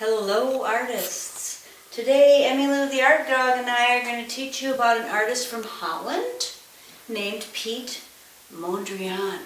Hello artists! Today Emmy Lou the Art Dog and I are going to teach you about an artist from Holland named Piet Mondrian.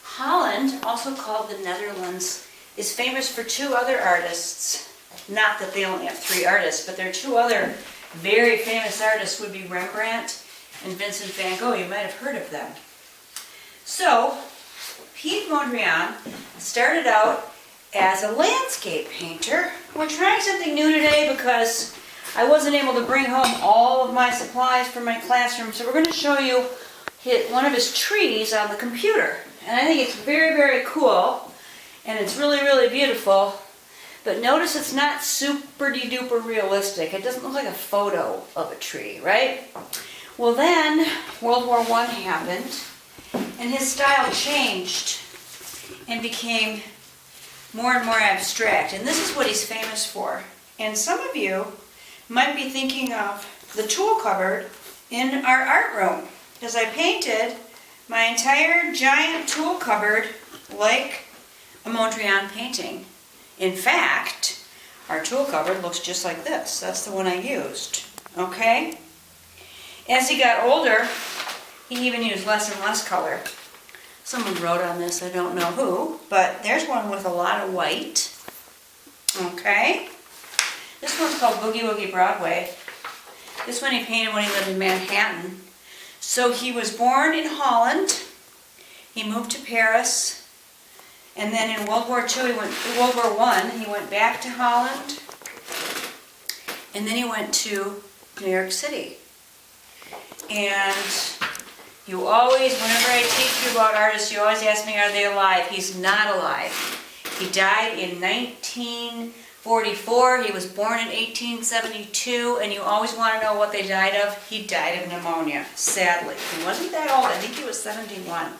Holland, also called the Netherlands, is famous for two other artists. Not that they only have three artists, but their two other very famous artists would be Rembrandt and Vincent van Gogh. You might have heard of them. So, Piet Mondrian started out as a landscape painter. We're trying something new today because I wasn't able to bring home all of my supplies for my classroom, so we're going to show you one of his trees on the computer. And I think it's very, very cool, and it's really, really beautiful. But notice it's not super-de-duper realistic. It doesn't look like a photo of a tree, right? Well then, World War I happened, and his style changed and became more and more abstract. And this is what he's famous for. And some of you might be thinking of the tool cupboard in our art room, because I painted my entire giant tool cupboard like a Mondrian painting. In fact, our tool cupboard looks just like this. That's the one I used. Okay? As he got older, he even used less and less color. Someone wrote on this, I don't know who, but there's one with a lot of white. Okay? This one's called Boogie Woogie Broadway. This one he painted when he lived in Manhattan. So he was born in Holland. He moved to Paris. And then in World War I, he went back to Holland. And then he went to New York City. And you always, whenever I teach you about artists, you always ask me, are they alive? He's not alive. He died in 1944. He was born in 1872. And you always want to know what they died of. He died of pneumonia, sadly. He wasn't that old. I think he was 71.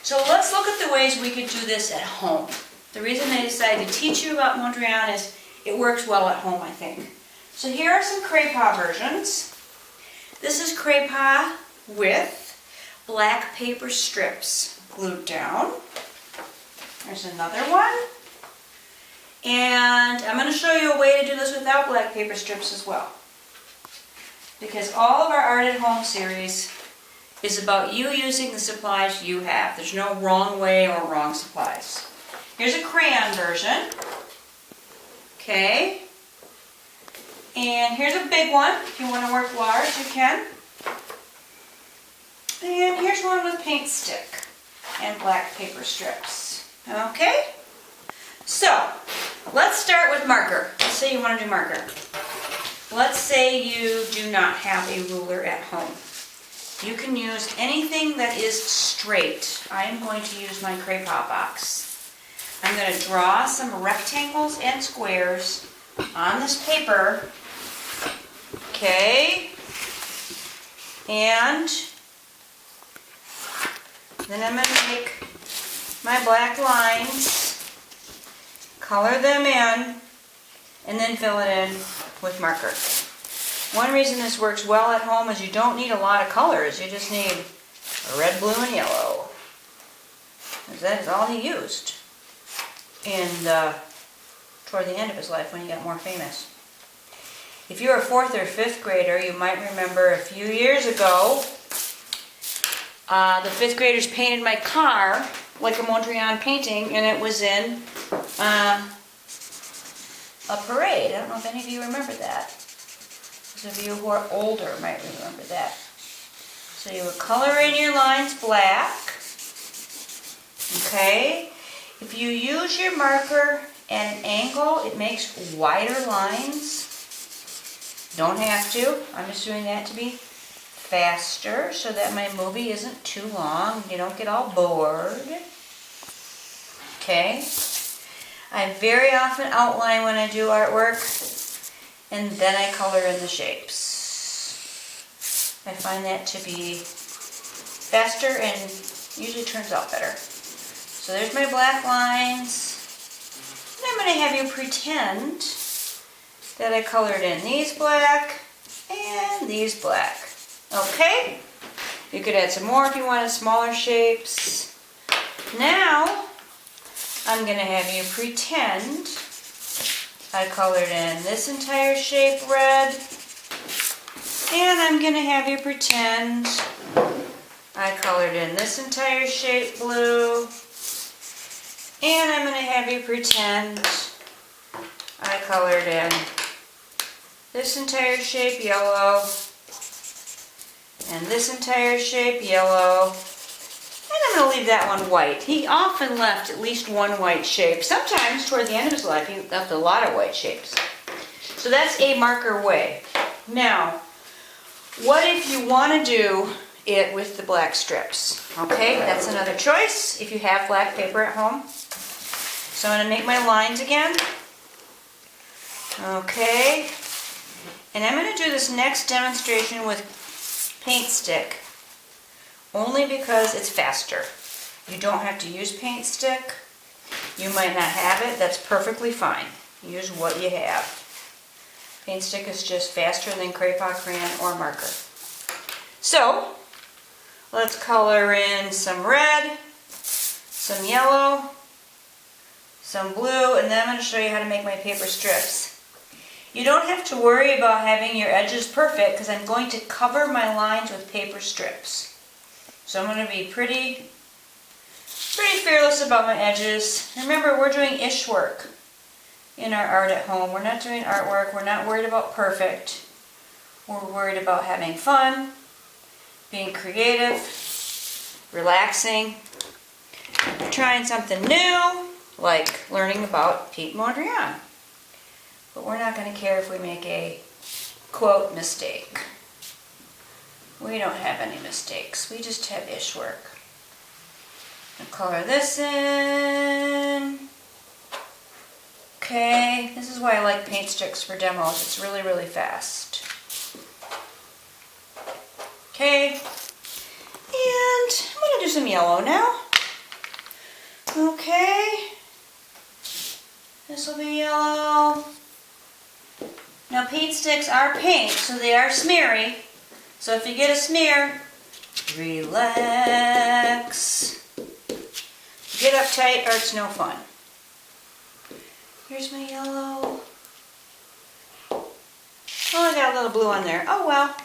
So let's look at the ways we could do this at home. The reason I decided to teach you about Mondrian is it works well at home, I think. So here are some crepe versions. This is crepe with black paper strips glued down. There's another one. And I'm going to show you a way to do this without black paper strips as well. Because all of our Art at Home series is about you using the supplies you have. There's no wrong way or wrong supplies. Here's a crayon version. Okay. And here's a big one. If you want to work large, you can. And here's one with paint stick and black paper strips. Okay? So, let's start with marker. Let's say you want to do marker. Let's say you do not have a ruler at home. You can use anything that is straight. I am going to use my crepe box. I'm going to draw some rectangles and squares on this paper. Okay? And then I'm going to take my black lines, color them in, and then fill it in with marker. One reason this works well at home is you don't need a lot of colors. You just need red, blue, and yellow. Because that is all he used toward the end of his life when he got more famous. If you're a 4th or 5th grader, you might remember a few years ago, the 5th graders painted my car like a Mondrian painting, and it was in a parade. I don't know if any of you remember that. Those of you who are older might remember that. So you would color in your lines black. Okay? If you use your marker at an angle, it makes wider lines. Don't have to. I'm just doing that to be faster so that my movie isn't too long. You don't get all bored. Okay? I very often outline when I do artwork, and then I color in the shapes. I find that to be faster and usually turns out better. So there's my black lines. And I'm going to have you pretend that I colored in these black and these black. Okay? You could add some more if you wanted smaller shapes. Now, I'm going to have you pretend I colored in this entire shape red. And I'm going to have you pretend I colored in this entire shape blue. And I'm going to have you pretend I colored in this entire shape yellow. And this entire shape yellow. And I'm going to leave that one white. He often left at least one white shape. Sometimes toward the end of his life he left a lot of white shapes. So that's a marker way. Now, what if you want to do it with the black strips? Okay, that's another choice if you have black paper at home. So I'm going to make my lines again. Okay, and I'm going to do this next demonstration with paint stick. Only because it's faster. You don't have to use paint stick. You might not have it. That's perfectly fine. Use what you have. Paint stick is just faster than Crayon crayon or marker. So, let's color in some red, some yellow, some blue, and then I'm going to show you how to make my paper strips. You don't have to worry about having your edges perfect because I'm going to cover my lines with paper strips. So I'm going to be pretty fearless about my edges. Remember, we're doing ish work in our art at home. We're not doing artwork. We're not worried about perfect. We're worried about having fun, being creative, relaxing, trying something new, like learning about Piet Mondrian. But we're not going to care if we make a, quote, mistake. We don't have any mistakes. We just have ish work. I'll color this in. Okay, this is why I like paint sticks for demos. It's really, really fast. Okay, and I'm going to do some yellow now. Okay, this will be yellow. Now paint sticks are paint, so they are smeary. So if you get a smear, relax. Get uptight or it's no fun. Here's my yellow. Oh, I got a little blue on there. Oh well,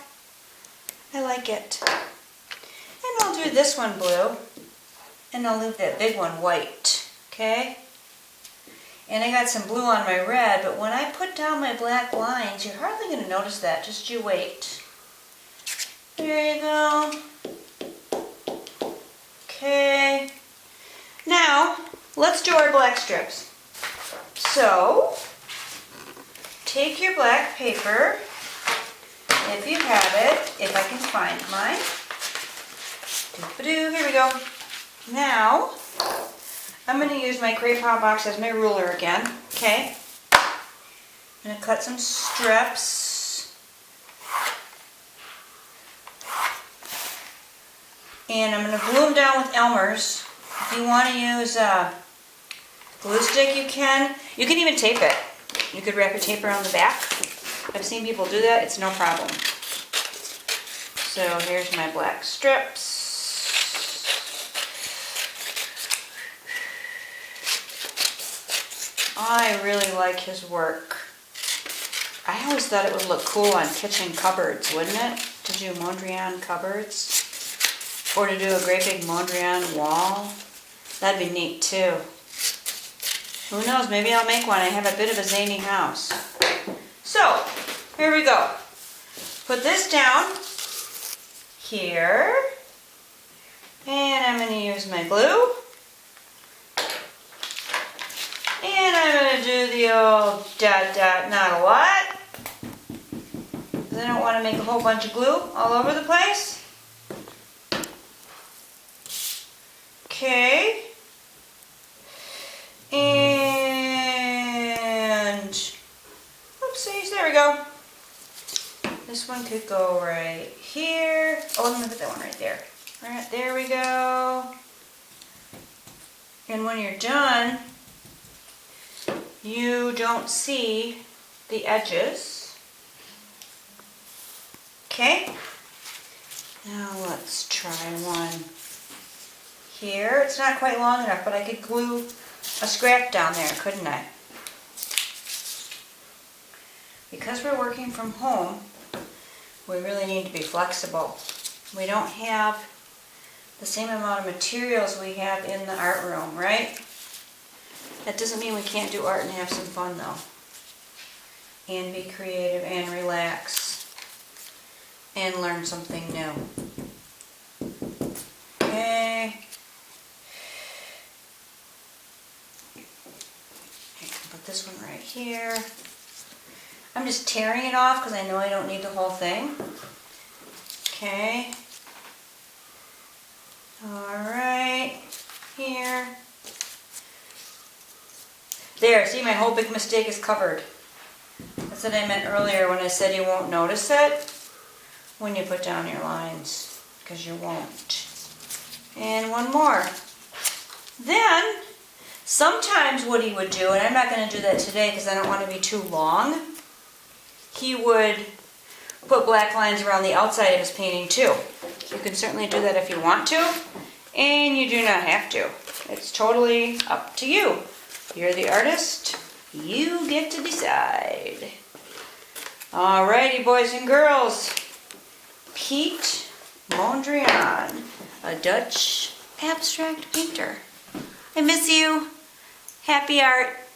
I like it. And I'll do this one blue, and I'll leave that big one white, okay? And I got some blue on my red, but when I put down my black lines, you're hardly going to notice that, just you wait. There you go. Okay. Now, let's do our black strips. So, take your black paper, if you have it, if I can find mine. Doop-a-doo, here we go. Now, I'm going to use my Crayon box as my ruler again, okay? I'm going to cut some strips. And I'm going to glue them down with Elmer's. If you want to use a glue stick, you can. You can even tape it. You could wrap your tape around the back. I've seen people do that. It's no problem. So here's my black strips. I really like his work. I always thought it would look cool on kitchen cupboards, wouldn't it? To do Mondrian cupboards. Or to do a great big Mondrian wall. That'd be neat too. Who knows, maybe I'll make one. I have a bit of a zany house. So, here we go. Put this down here. And I'm going to use my glue. And I'm going to do the old dot dot, not a lot. Because I don't want to make a whole bunch of glue all over the place. Okay. And, oopsies, there we go. This one could go right here. Oh, I'm going to put that one right there. All right, there we go. And when you're done, you don't see the edges. Okay. Now let's try one here. It's not quite long enough, but I could glue a scrap down there, couldn't I? because we're working from home, we really need to be flexible. We don't have the same amount of materials we have in the art room, right? That doesn't mean we can't do art and have some fun though. And be creative and relax and learn something new. Okay. I can put this one right here. I'm just tearing it off because I know I don't need the whole thing. Okay. Alright. Here. There, see, my whole big mistake is covered. That's what I meant earlier when I said you won't notice it when you put down your lines, because you won't. And one more. Then, sometimes what he would do, and I'm not going to do that today because I don't want to be too long, he would put black lines around the outside of his painting too. You can certainly do that if you want to, and you do not have to. It's totally up to you. You're the artist. You get to decide. Alrighty, boys and girls. Piet Mondrian, a Dutch abstract painter. I miss you. Happy art.